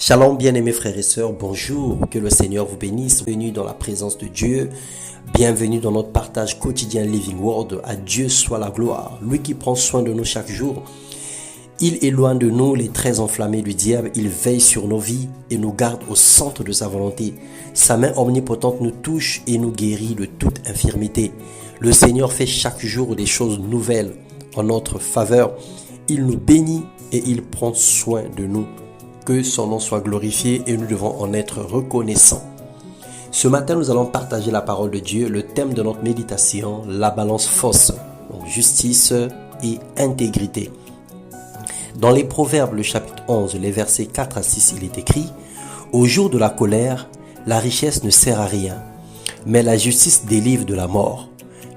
Shalom bien-aimés frères et sœurs, bonjour, que le Seigneur vous bénisse, bienvenue dans la présence de Dieu, bienvenue dans notre partage quotidien Living Word, à Dieu soit la gloire, lui qui prend soin de nous chaque jour. Il éloigne de nous les traits enflammés du diable, il veille sur nos vies et nous garde au centre de sa volonté. Sa main omnipotente nous touche et nous guérit de toute infirmité. Le Seigneur fait chaque jour des choses nouvelles en notre faveur, il nous bénit et il prend soin de nous. Que son nom soit glorifié et nous devons en être reconnaissants. Ce matin, nous allons partager la parole de Dieu. Le thème de notre méditation, la balance fausse, donc justice et intégrité. Dans les Proverbes, le chapitre 11, les versets 4 à 6, il est écrit « Au jour de la colère, la richesse ne sert à rien, mais la justice délivre de la mort.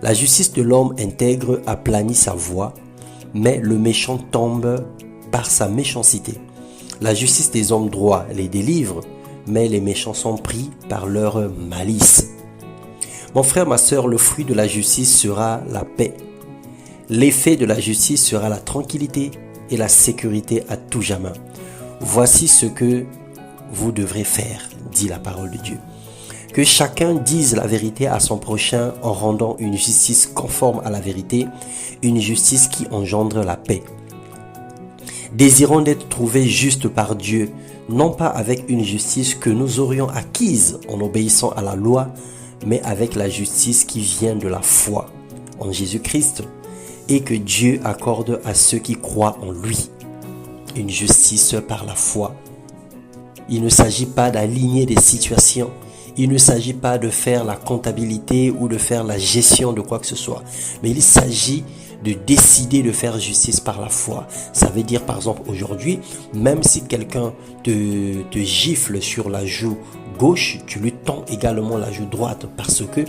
La justice de l'homme intègre aplanit sa voie, mais le méchant tombe par sa méchanceté. La justice des hommes droits les délivre, mais les méchants sont pris par leur malice. » Mon frère, ma sœur, le fruit de la justice sera la paix. L'effet de la justice sera la tranquillité et la sécurité à tout jamais. Voici ce que vous devrez faire, dit la parole de Dieu. Que chacun dise la vérité à son prochain en rendant une justice conforme à la vérité, une justice qui engendre la paix. Désirons d'être trouvés justes par Dieu, non pas avec une justice que nous aurions acquise en obéissant à la loi, mais avec la justice qui vient de la foi en Jésus-Christ et que Dieu accorde à ceux qui croient en lui. Une justice par la foi. Il ne s'agit pas d'aligner des situations. Il ne s'agit pas de faire la comptabilité ou de faire la gestion de quoi que ce soit. Mais il s'agit de décider de faire justice par la foi. Ça veut dire par exemple aujourd'hui, même si quelqu'un te gifle sur la joue gauche, tu lui tends également la joue droite parce que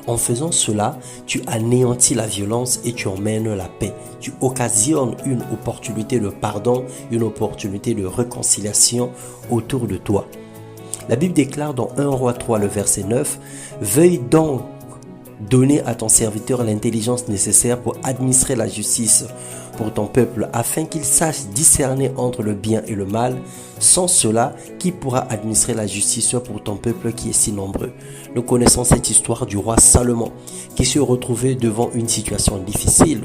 en faisant cela, tu anéantis la violence et tu emmènes la paix. Tu occasionnes une opportunité de pardon, une opportunité de réconciliation autour de toi. La Bible déclare dans 1 Roi 3, le verset 9, « Veuille donc donner à ton serviteur l'intelligence nécessaire pour administrer la justice pour ton peuple, afin qu'il sache discerner entre le bien et le mal. Sans cela, qui pourra administrer la justice pour ton peuple qui est si nombreux ?» Nous connaissons cette histoire du roi Salomon, qui se retrouvait devant une situation difficile.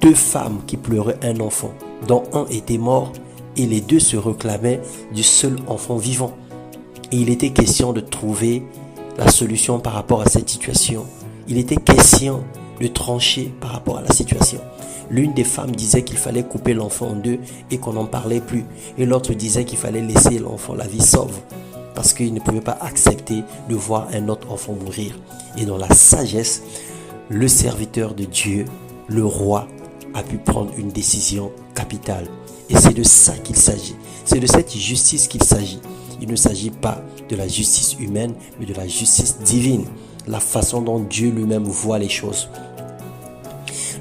Deux femmes qui pleuraient un enfant, dont un était mort, et les deux se réclamaient du seul enfant vivant. Et il était question de trouver la solution par rapport à cette situation. Il était question de trancher par rapport à la situation. L'une des femmes disait qu'il fallait couper l'enfant en deux et qu'on n'en parlait plus. Et l'autre disait qu'il fallait laisser l'enfant la vie sauve parce qu'il ne pouvait pas accepter de voir un autre enfant mourir. Et dans la sagesse, le serviteur de Dieu, le roi, a pu prendre une décision capitale. Et c'est de ça qu'il s'agit. C'est de cette justice qu'il s'agit. Il ne s'agit pas de la justice humaine, mais de la justice divine. La façon dont Dieu lui-même voit les choses.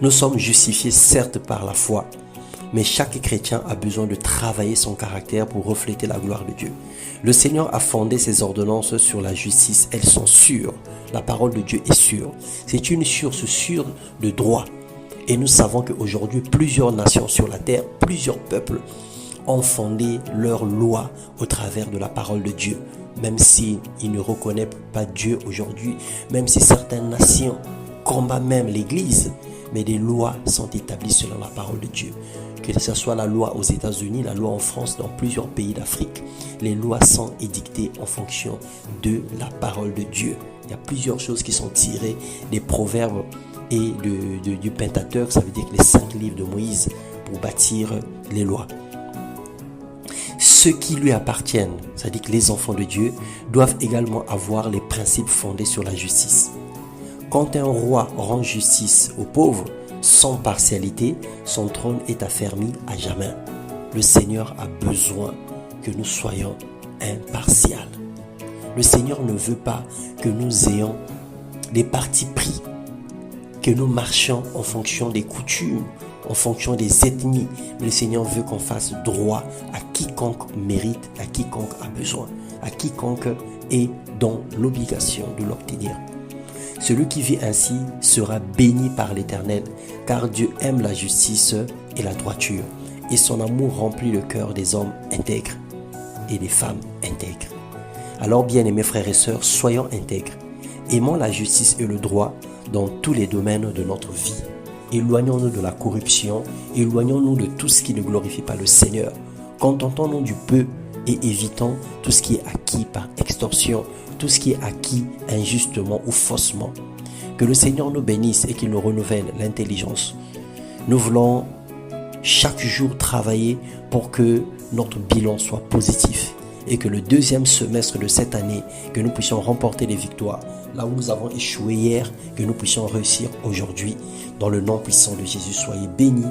Nous sommes justifiés certes par la foi, mais chaque chrétien a besoin de travailler son caractère pour refléter la gloire de Dieu. Le Seigneur a fondé ses ordonnances sur la justice. Elles sont sûres. La parole de Dieu est sûre. C'est une source sûre de droit. Et nous savons qu'aujourd'hui, plusieurs nations sur la terre, plusieurs peuples ont fondé leur loi au travers de la parole de Dieu. Même s'ils ne reconnaissent pas Dieu aujourd'hui, même si certaines nations combattent même l'Église, mais des lois sont établies selon la parole de Dieu. Que ce soit la loi aux États-Unis, la loi en France, dans plusieurs pays d'Afrique, les lois sont édictées en fonction de la parole de Dieu. Il y a plusieurs choses qui sont tirées des proverbes et du Pentateuque, ça veut dire que les 5 livres de Moïse pour bâtir les lois. Ceux qui lui appartiennent, c'est-à-dire que les enfants de Dieu, doivent également avoir les principes fondés sur la justice. Quand un roi rend justice aux pauvres, sans partialité, son trône est affermi à jamais. Le Seigneur a besoin que nous soyons impartials. Le Seigneur ne veut pas que nous ayons des partis pris, que nous marchions en fonction des coutumes, en fonction des ethnies. Mais le Seigneur veut qu'on fasse droit à quiconque mérite, à quiconque a besoin, à quiconque est dans l'obligation de l'obtenir. Celui qui vit ainsi sera béni par l'Éternel, car Dieu aime la justice et la droiture, et son amour remplit le cœur des hommes intègres. et des femmes intègres. Alors, bien-aimés frères et sœurs, soyons intègres. Aimons la justice et le droit dans tous les domaines de notre vie. Éloignons-nous de la corruption, éloignons-nous de tout ce qui ne glorifie pas le Seigneur. Contentons-nous du peu et évitons tout ce qui est acquis par extorsion, tout ce qui est acquis injustement ou faussement. Que le Seigneur nous bénisse et qu'il nous renouvelle l'intelligence. Nous voulons chaque jour travailler pour que notre bilan soit positif et que le deuxième semestre de cette année, que nous puissions remporter des victoires. Là où nous avons échoué hier, que nous puissions réussir aujourd'hui. Dans le nom puissant de Jésus, soyez bénis.